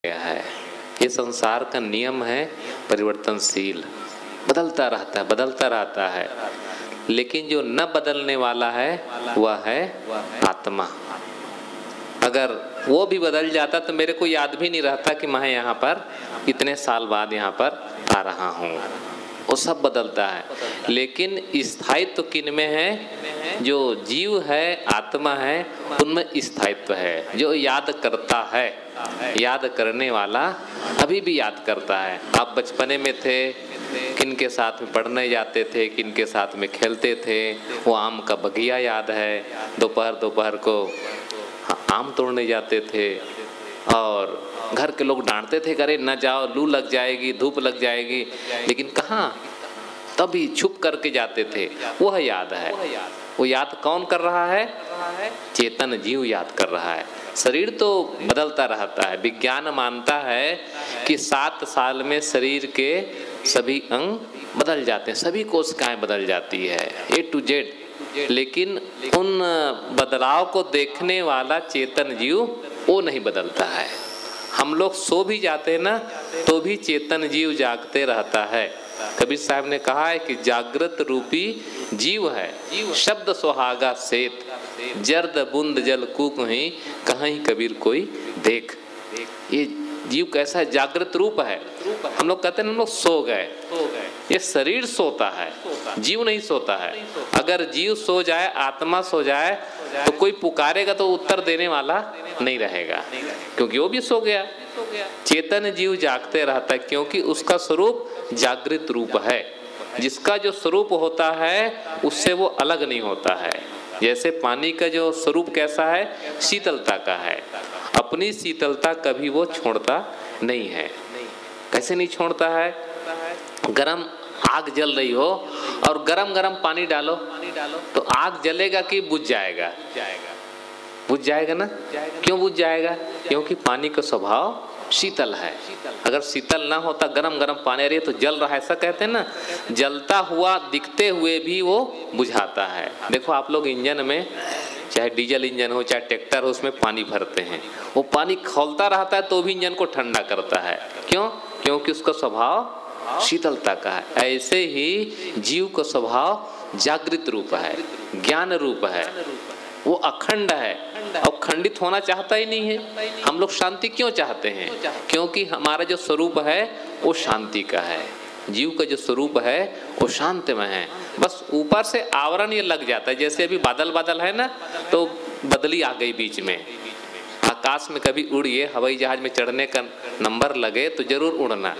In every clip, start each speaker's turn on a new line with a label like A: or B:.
A: गया है। ये संसार का नियम है, परिवर्तनशील, बदलता रहता है। लेकिन जो न बदलने वाला है वह है आत्मा। अगर वो भी बदल जाता तो मेरे को याद भी नहीं रहता कि मैं यहाँ पर इतने साल बाद यहाँ पर आ रहा हूँ। वो सब बदलता है, लेकिन स्थायित्व किन में है? जो जीव है, आत्मा है, उनमें स्थायित्व है। जो याद करता है, याद करने वाला अभी भी याद करता है। आप बचपने में थे, किन के साथ में पढ़ने जाते थे, किन के साथ में खेलते थे, वो आम का बगिया याद है। दोपहर को आम तोड़ने जाते थे और घर के लोग डांटते थे, अरे न जाओ, लू लग जाएगी, धूप लग जाएगी, लेकिन कहाँ, तभी छुप करके जाते थे। वह याद है। वो याद कौन कर रहा है? चेतन जीव याद कर रहा है। शरीर तो बदलता रहता है। विज्ञान मानता है कि 7 साल में शरीर के सभी अंग बदल जाते हैं, सभी कोशिकाएं बदल जाती है, A to Z। लेकिन उन बदलाव को देखने वाला चेतन जीव वो नहीं बदलता है। हम लोग सो भी जाते हैं ना, तो भी चेतन जीव जागते रहता है। कबीर साहब ने कहा है कि जागृत रूपी जीव है, शब्द सुहागा सेत, जर्द बूंद जल कूक ही कहीं कबीर कोई देख। ये जीव कैसा है? जागृत रूप है। हम लोग कहते हैं हम लोग सो गए, ये शरीर सोता है, जीव नहीं सोता है। अगर जीव सो जाए, आत्मा सो जाए, तो कोई पुकारेगा तो उत्तर देने वाला नहीं रहेगा, क्योंकि वो भी सो गया। चेतन जीव जागते रहता है, क्योंकि उसका स्वरूप जागृत रूप है। जिसका जो स्वरूप होता है उससे वो अलग नहीं होता है। जैसे पानी का जो स्वरूप कैसा है? शीतलता का है। अपनी शीतलता कभी वो छोड़ता नहीं है। कैसे नहीं छोड़ता है? गरम आग जल रही हो और गरम गरम पानी डालो तो आग जलेगा कि बुझ जाएगा? बुझ जाएगा ना। क्यों बुझ जाएगा? क्योंकि पानी का स्वभाव शीतल है। अगर शीतल ना होता, गरम गरम पानी रही तो जल रहा है, ऐसा कहते हैं ना। जलता हुआ दिखते हुए भी वो बुझाता है। देखो आप लोग इंजन में, चाहे डीजल इंजन हो चाहे ट्रैक्टर हो, उसमें पानी भरते हैं, वो पानी खौलता रहता है तो भी इंजन को ठंडा करता है। क्यों? क्योंकि उसका स्वभाव शीतलता का है। ऐसे ही जीव का स्वभाव जागृत रूप है, ज्ञान रूप है, वो अखंड है और खंडित होना चाहता ही नहीं है। हम लोग शांति क्यों चाहते हैं? क्योंकि हमारा जो स्वरूप है वो शांति का है। जीव का जो स्वरूप है वो शांतिमय है। बस ऊपर से आवरण ये लग जाता है। जैसे अभी बादल है ना, तो बदली आ गई बीच में। आकाश में कभी उड़िए, हवाई जहाज में चढ़ने का नंबर लगे तो जरूर उड़ना,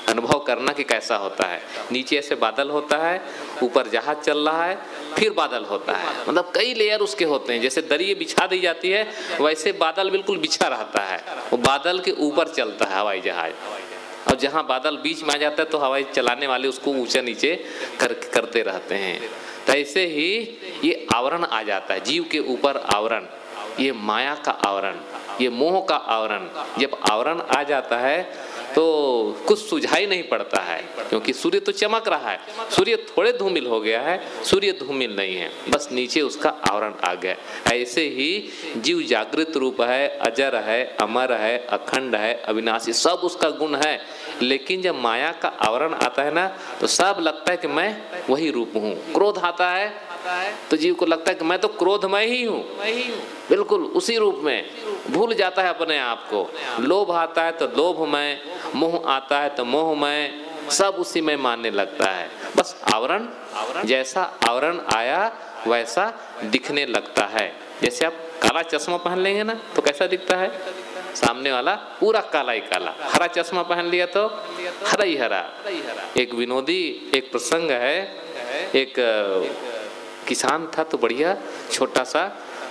A: अनुभव करना कि कैसा होता है। नीचे ऐसे बादल होता है, ऊपर जहाज चल रहा है, फिर बादल होता है। मतलब कई लेयर उसके होते हैं। जैसे दरी बिछा दी जाती है, वैसे बादल बिल्कुल बिछा रहता है। वो बादल के ऊपर चलता है हवाई जहाज। और जहाँ बादल बीच में आ जाता है तो हवाई चलाने वाले उसको ऊंचा नीचे करते रहते हैं। तो ऐसे ही ये आवरण आ जाता है, जीव के ऊपर आवरण, ये माया का आवरण, ये मोह का आवरण। जब आवरण आ जाता है तो कुछ सुझाई नहीं पड़ता है, क्योंकि सूर्य तो चमक रहा है। सूर्य थोड़े धूमिल हो गया है, सूर्य धूमिल नहीं है, बस नीचे उसका आवरण आ गया। ऐसे ही जीव जागृत रूप है, अजर है, अमर है, अखंड है, अविनाशी, सब उसका गुण है। लेकिन जब माया का आवरण आता है ना, तो सब लगता है कि मैं वही रूप हूँ। क्रोध आता है तो जीव को लगता है कि मैं तो क्रोधमय ही हूँ, बिल्कुल उसी रूप में, भूल जाता है अपने आप को। लोभ आता है तो लोभमय, मोह आता है तो मोहमय, सब उसी में मानने लगता है। बस आवरण, जैसा आवरण आया वैसा दिखने लगता है। जैसे आप काला चश्मा पहन लेंगे ना तो कैसा दिखता है? सामने वाला पूरा काला ही काला। हरा चश्मा पहन लिया तो हरा ही हरा। एक विनोदी एक प्रसंग है, एक किसान था तो बढ़िया छोटा सा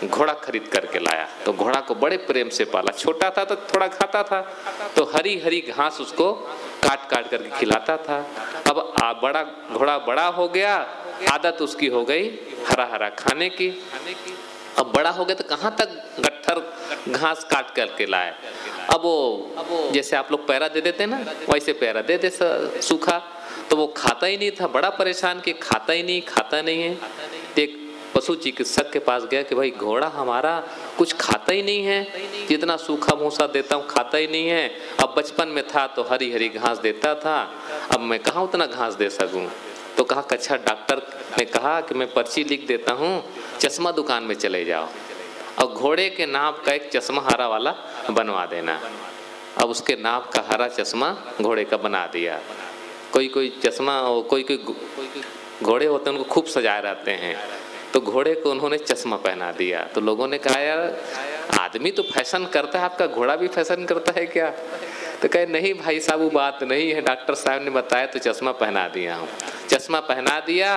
A: घोड़ा खरीद करके लाया। तो घोड़ा को बड़े प्रेम से पाला। छोटा था तो थोड़ा खाता था, तो हरी हरी घास उसको काट काट करके खिलाता था। अब बड़ा घोड़ा बड़ा हो गया, आदत उसकी हो गई हरा हरा खाने की। अब बड़ा हो गया तो कहाँ तक गट्ठर घास काट करके लाए। अब वो जैसे आप लोग पैरा दे देते ना, वैसे पैरा दे दे सूखा, तो वो खाता ही नहीं था। बड़ा परेशान कि खाता ही नहीं है। एक पशु चिकित्सक के पास गया कि भाई घोड़ा हमारा कुछ खाता ही नहीं है, जितना सूखा भूसा देता हूँ खाता ही नहीं है। अब बचपन में था तो हरी हरी घास देता था, अब मैं कहाँ उतना घास दे सकूँ। तो कहा अच्छा, डॉक्टर ने कहा कि मैं पर्ची लिख देता हूँ, चश्मा दुकान में चले जाओ और घोड़े के नाप का एक चश्मा हरा वाला बनवा देना। अब उसके नाप का हरा चश्मा घोड़े का बना दिया। कोई चश्मा, कोई घोड़े होते हैं उनको खूब सजाए रहते हैं, तो घोड़े को उन्होंने चश्मा पहना दिया। तो लोगों ने कहा यार आदमी तो फैशन करता है, आपका घोड़ा भी फैशन करता है क्या? तो कहे नहीं भाई साहब वो बात नहीं है, डॉक्टर साहब ने बताया तो चश्मा पहना दिया हूँ। चश्मा पहना दिया,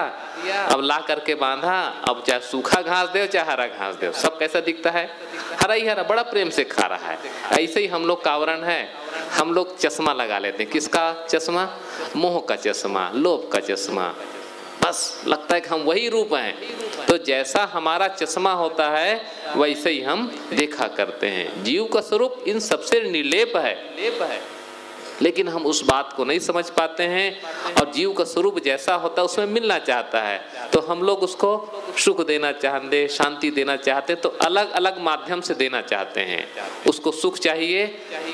A: अब ला करके बांधा। अब चाहे सूखा घास दे चाहे हरा घास दे, सब कैसा दिखता है? हरा ही हरा, बड़ा प्रेम से खा रहा है। ऐसे ही हम लोग का आवरण है, हम लोग चश्मा लगा लेते हैं। किसका चश्मा? मोह का चश्मा, लोभ का चश्मा। बस लगता है कि हम वही रूप हैं। तो जैसा हमारा चश्मा होता है वैसे ही हम देखा करते हैं। जीव का स्वरूप इन सबसे निर्लेप है, लेकिन हम उस बात को नहीं समझ पाते हैं। और जीव का स्वरूप जैसा होता है उसमें मिलना चाहता है, तो हम लोग उसको सुख देना चाहते, शांति देना चाहते, तो अलग अलग माध्यम से देना चाहते हैं। उसको सुख चाहिए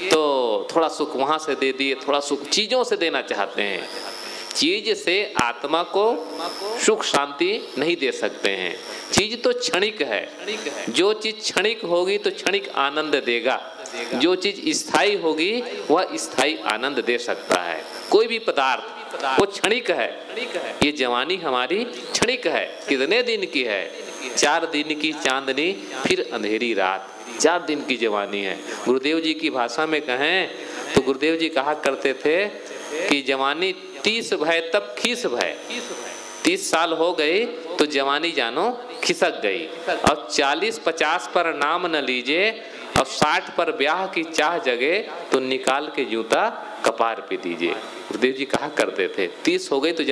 A: तो थोड़ा सुख वहाँ से दे दिए, थोड़ा सुख चीज़ों से देना चाहते हैं। चीज से आत्मा को सुख शांति नहीं दे सकते हैं। चीज तो क्षणिक है, जो चीज क्षणिक होगी तो क्षणिक आनंद देगा, जो चीज स्थायी होगी वह स्थायी आनंद दे सकता है। कोई भी पदार्थ वो क्षणिक है। ये जवानी हमारी क्षणिक है। कितने दिन की है? 4 दिन की चांदनी फिर अंधेरी रात, 4 दिन की जवानी है। गुरुदेव जी की भाषा में कहें तो गुरुदेव जी कहा करते थे कि जवानी 30 भय तब खीस भय। 30 साल हो गई तो जवानी जानो खिसक गई। और 40-50 पर नाम न लीजिए, और 60 पर ब्याह की चाह जगे तो निकाल के जूता कपार पे दीजिए। गुरुदेव जी कहा करते थे 30 हो गई तो